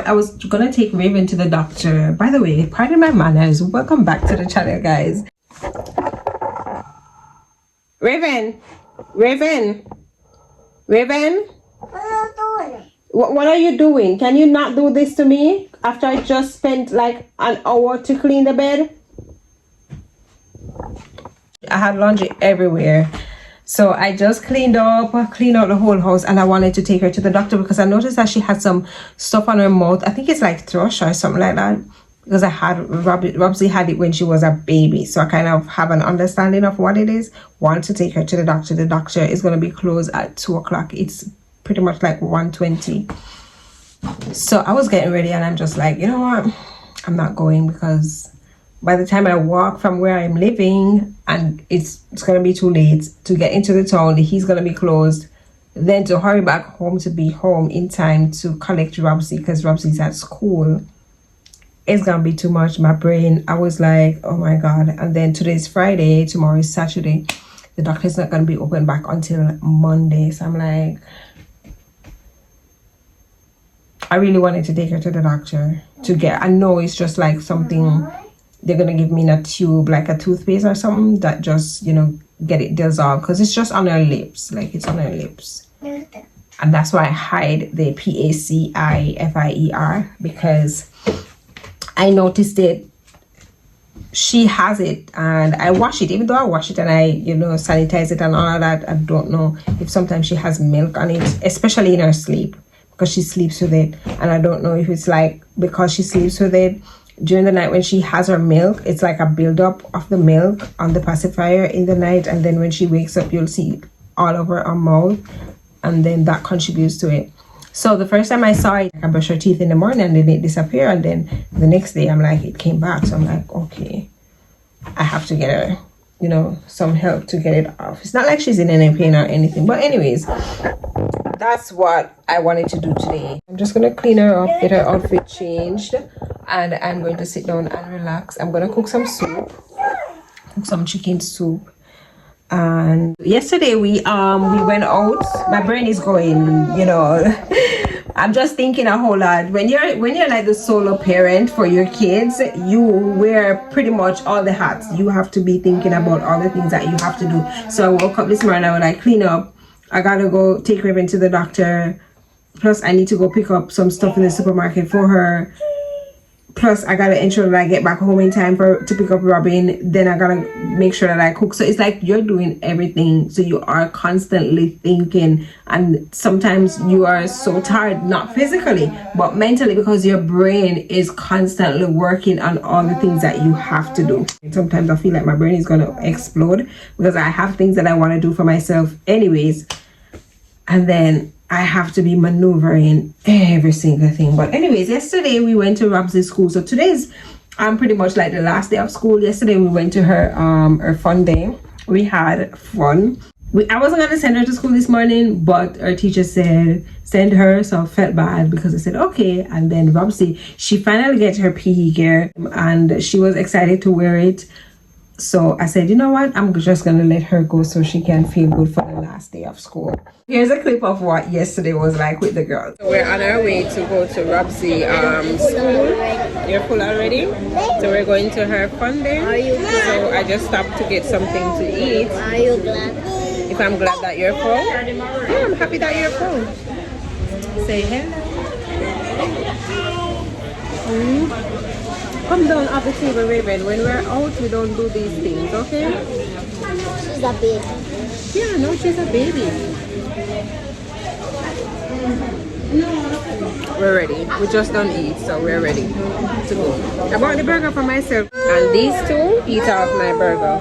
I was gonna take Raven to the doctor. By the way, pardon my manners, welcome back to the channel, guys. Raven, Raven, Raven, what are you doing? Can you not do this to me after I just spent like an hour to clean the bed? I had laundry everywhere, so I just cleaned out the whole house, and I wanted to take her to the doctor because I noticed that she had some stuff on her mouth. I think it's like thrush or something like that, because I had Robsy had it when she was a baby, so I kind of have an understanding of what it is. Want to take her to the doctor. The doctor is going to be closed at 2 o'clock. It's pretty much like 1:20. So I was getting ready, and I'm just like, you know what, I'm not going, because by the time I walk from where I'm living, and it's gonna be too late to get into the town, he's gonna be closed, then to hurry back home to be home in time to collect Robsy because Robsy's at school, it's gonna be too much. My brain, I was like, oh my god. And then today's Friday, tomorrow is Saturday, the doctor's not gonna be open back until Monday. So I'm like, I really wanted to take her to the doctor to get, I know it's just like something they're gonna give me in a tube, like a toothpaste or something, that just, you know, get it dissolved, because it's just on her lips, like it's on her lips. And that's why I hide the PACIFIER, because I noticed it, she has it, and I wash it. Even though I wash it and I, you know, sanitize it and all of that, I don't know if sometimes she has milk on it, especially in her sleep, because she sleeps with it. And I don't know if it's like because she sleeps with it during the night, when she has her milk, it's like a buildup of the milk on the pacifier in the night, and then when she wakes up, you'll see it all over her mouth, and then that contributes to it. So the first time I saw it, I brushed her teeth in the morning and then it disappeared, and then the next day I'm like, it came back. So I'm like, okay, I have to get her, you know, some help to get it off. It's not like she's in any pain or anything, but anyways, that's what I wanted to do today. I'm just gonna clean her up, get her outfit changed, and I'm going to sit down and relax. I'm gonna cook some soup, cook some chicken soup. And yesterday we went out. My brain is going, you know, I'm just thinking a whole lot. When you're like the solo parent for your kids, you wear pretty much all the hats. You have to be thinking about all the things that you have to do. So I woke up this morning, I was like, clean up, I gotta go take Raven to the doctor, plus I need to go pick up some stuff in the supermarket for her, plus I gotta ensure that I get back home in time to pick up Robin, then I gotta make sure that I cook. So it's like you're doing everything, so you are constantly thinking, and sometimes you are so tired, not physically but mentally, because your brain is constantly working on all the things that you have to do. And sometimes I feel like my brain is gonna explode because I have things that I want to do for myself anyways, and then I have to be maneuvering every single thing. But anyways, yesterday we went to Robsy's school. So today's pretty much like the last day of school. Yesterday we went to her fun day. We had fun. I wasn't gonna send her to school this morning, but our teacher said send her, so I felt bad because I said okay. And then Robsy, she finally gets her PE gear and she was excited to wear it. So I said, you know what, I'm just gonna let her go so she can feel good for the last day of school. Here's a clip of what yesterday was like with the girls. So we're on our way to go to Robsy school. You're full already? So we're going to her fun day. Are you glad? So I just stopped to get something to eat. Are you glad? If I'm glad that you're full? Yeah, I'm happy that you're full. Say hello. Come down off the table, Raven. When we're out, we don't do these things, okay? She's a baby. Yeah, no, she's a baby. We're ready. We just don't eat, so we're ready to go. I bought the burger for myself, and these two eat off my burger.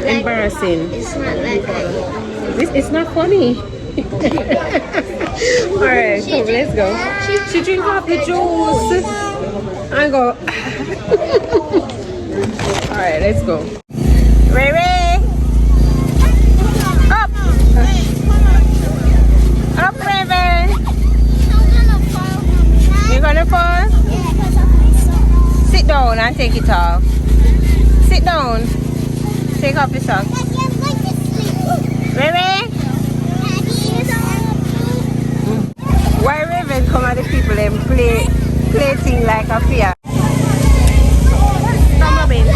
Embarrassing. It's not like that. It's not funny. Alright, come, let's go. She drink off the juice. I go. Alright, let's go. Ray Ray. Up. Up, Raven. You're gonna fall? Sit down and take it off. Sit down. Take off your socks. Ray Ray. then come at the people and play thing like a fear. Come on, baby.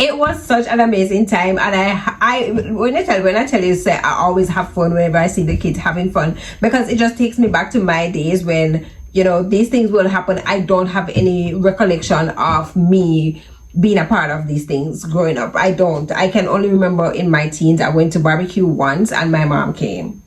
It was such an amazing time, and I when I tell you, say I always have fun whenever I see the kids having fun, because it just takes me back to my days when, you know, these things will happen. I don't have any recollection of me being a part of these things growing up. I can only remember in my teens I went to barbecue once and my mom came.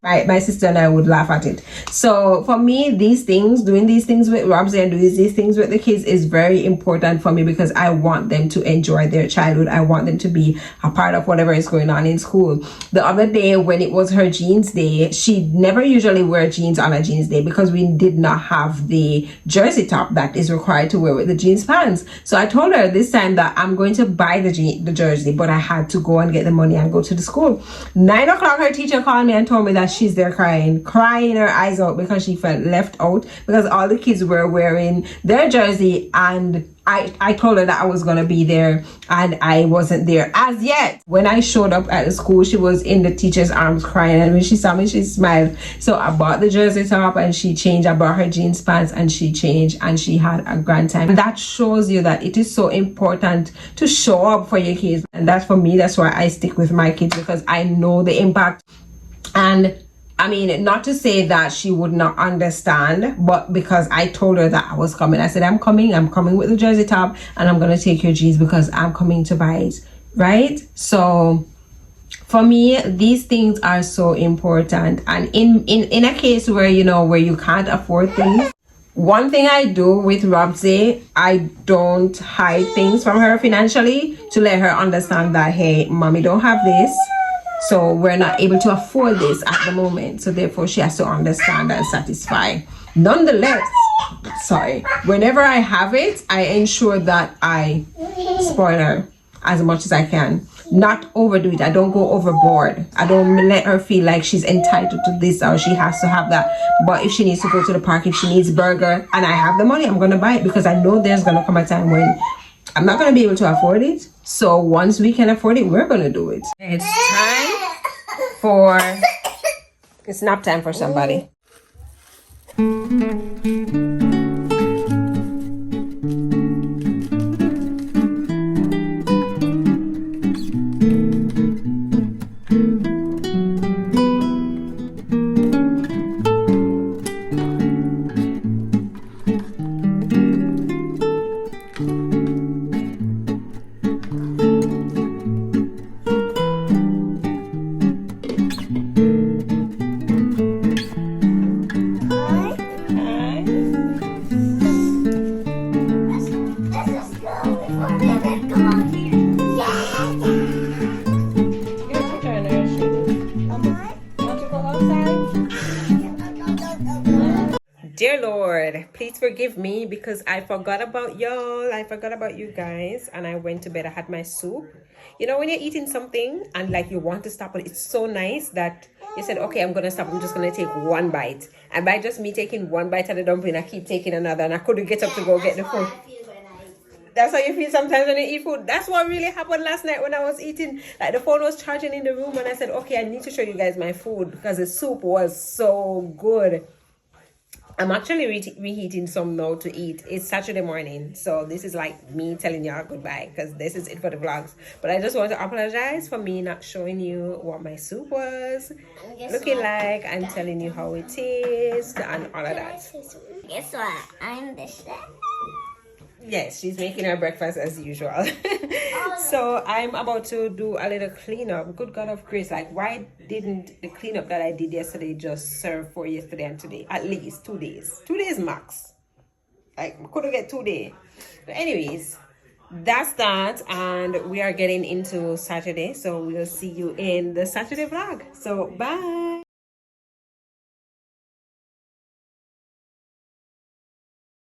My sister and I would laugh at it. So for me, doing these things with Robs and doing these things with the kids is very important for me, because I want them to enjoy their childhood. I want them to be a part of whatever is going on in school. The other day when it was her jeans day, she never usually wear jeans on a jeans day because we did not have the jersey top that is required to wear with the jeans pants. So I told her this time that I'm going to buy the jersey, but I had to go and get the money and go to the school. 9 o'clock, her teacher called me and told me that she's there crying her eyes out because she felt left out, because all the kids were wearing their jersey and I told her that I was gonna be there and I wasn't there as yet. When I showed up at the school, she was in the teacher's arms crying, and when she saw me, she smiled. So I bought the jersey top and she changed. I bought her jeans pants and she changed, and she had a grand time. And that shows you that it is so important to show up for your kids, and that's for me. That's why I stick with my kids, because I know the impact. And I mean, not to say that she would not understand, but because I told her that I was coming, I said, I'm coming with the jersey top, and I'm going to take your jeans because I'm coming to buy it, right? So for me, these things are so important. And in a case where, you know, where you can't afford things, one thing I do with Robsy, I don't hide things from her financially to let her understand that, hey, mommy don't have this, so we're not able to afford this at the moment. So therefore she has to understand and satisfy. Nonetheless, whenever I have it, I ensure that I spoil her as much as I can. Not overdo it. I don't go overboard. I don't let her feel like she's entitled to this or she has to have that. But if she needs to go to the park, if she needs burger and I have the money, I'm going to buy it, because I know there's going to come a time when I'm not going to be able to afford it. So once we can afford it, we're going to do it. It's nap time for somebody. Dear Lord, please forgive me because I forgot about y'all. I forgot about you guys, and I went to bed. I had my soup. You know, when you're eating something and like you want to stop, but it's so nice that you said, okay, I'm gonna stop. I'm just gonna take one bite. And by just me taking one bite of the dumpling, I keep taking another, and I couldn't get up to go get the food. That's how you feel sometimes when you eat food. That's what really happened last night when I was eating. Like, the phone was charging in the room, and I said, okay, I need to show you guys my food because the soup was so good. I'm actually reheating some now to eat. It's Saturday morning, so this is like me telling y'all goodbye because this is it for the vlogs. But I just want to apologize for me not showing you what my soup was looking like and telling you how it tastes and all of that. Guess what? I'm the chef. Yes, she's making her breakfast as usual. So I'm about to do a little cleanup. Good God of grace, like why didn't the cleanup that I did yesterday just serve for yesterday and today? At least 2 days. 2 days max. Like, we couldn't get 2 days. But anyways, that's that, and we are getting into Saturday, so we'll see you in the Saturday vlog. So bye.